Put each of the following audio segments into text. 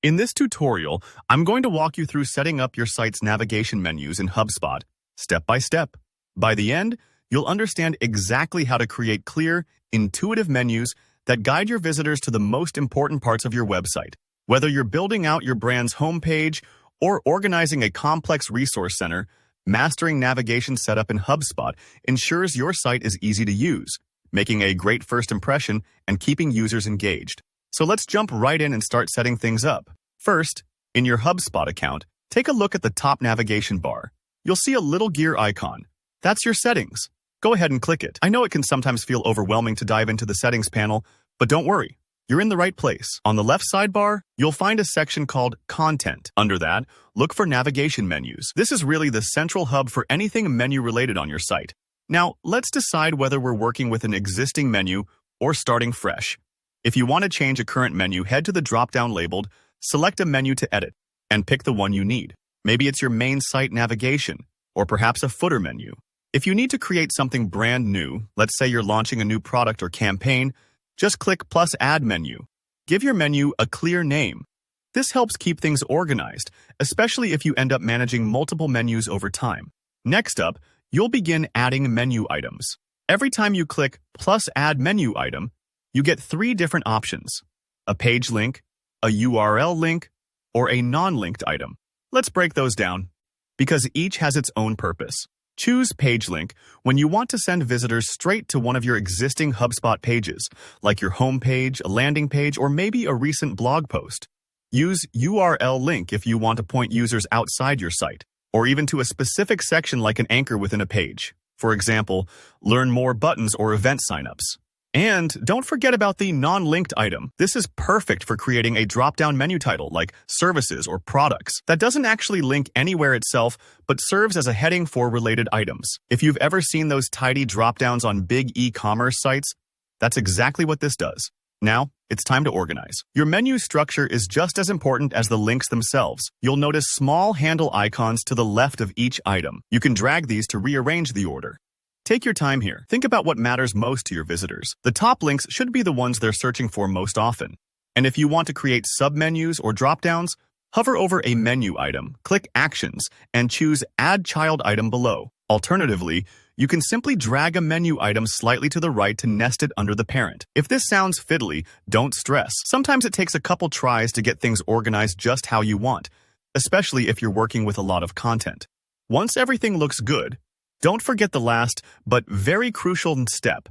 In this tutorial, I'm going to walk you through setting up your site's navigation menus in HubSpot, step by step. By the end, you'll understand exactly how to create clear, intuitive menus that guide your visitors to the most important parts of your website. Whether you're building out your brand's homepage or organizing a complex resource center, mastering navigation setup in HubSpot ensures your site is easy to use, making a great first impression and keeping users engaged. So let's jump right in and start setting things up. First, in your HubSpot account, take a look at the top navigation bar. You'll see a little gear icon. That's your settings. Go ahead and click it. I know it can sometimes feel overwhelming to dive into the settings panel, but don't worry. You're in the right place. On the left sidebar, you'll find a section called Content. Under that, look for navigation menus. This is really the central hub for anything menu-related on your site. Now, let's decide whether we're working with an existing menu or starting fresh. If you want to change a current menu, head to the drop-down labeled, select a menu to edit, and pick the one you need. Maybe it's your main site navigation, or perhaps a footer menu. If you need to create something brand new, let's say you're launching a new product or campaign, just click plus add menu. Give your menu a clear name. This helps keep things organized, especially if you end up managing multiple menus over time. Next up, you'll begin adding menu items. Every time you click plus add menu item, you get 3 different options: a page link, a URL link, or a non-linked item. Let's break those down, because each has its own purpose. Choose page link when you want to send visitors straight to one of your existing HubSpot pages, like your home page, a landing page, or maybe a recent blog post. Use URL link if you want to point users outside your site, or even to a specific section like an anchor within a page. For example, learn more buttons or event signups. And don't forget about the non-linked item. This is perfect for creating a drop-down menu title like services or products that doesn't actually link anywhere itself, but serves as a heading for related items. If you've ever seen those tidy drop-downs on big e-commerce sites, that's exactly what this does. Now, it's time to organize. Your menu structure is just as important as the links themselves. You'll notice small handle icons to the left of each item. You can drag these to rearrange the order. Take your time here. Think about what matters most to your visitors. The top links should be the ones they're searching for most often. And if you want to create submenus or dropdowns, hover over a menu item, click Actions, and choose Add Child Item below. Alternatively, you can simply drag a menu item slightly to the right to nest it under the parent. If this sounds fiddly, don't stress. Sometimes it takes a couple tries to get things organized just how you want, especially if you're working with a lot of content. Once everything looks good, don't forget the last, but very crucial step.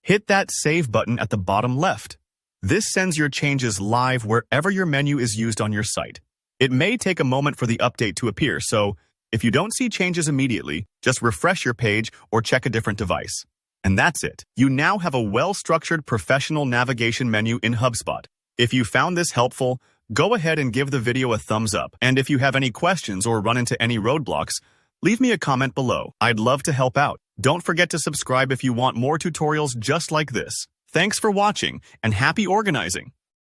Hit that Save button at the bottom left. This sends your changes live wherever your menu is used on your site. It may take a moment for the update to appear, so if you don't see changes immediately, just refresh your page or check a different device. And that's it. You now have a well-structured professional navigation menu in HubSpot. If you found this helpful, go ahead and give the video a thumbs up. And if you have any questions or run into any roadblocks, leave me a comment below. I'd love to help out. Don't forget to subscribe if you want more tutorials just like this. Thanks for watching, and happy organizing!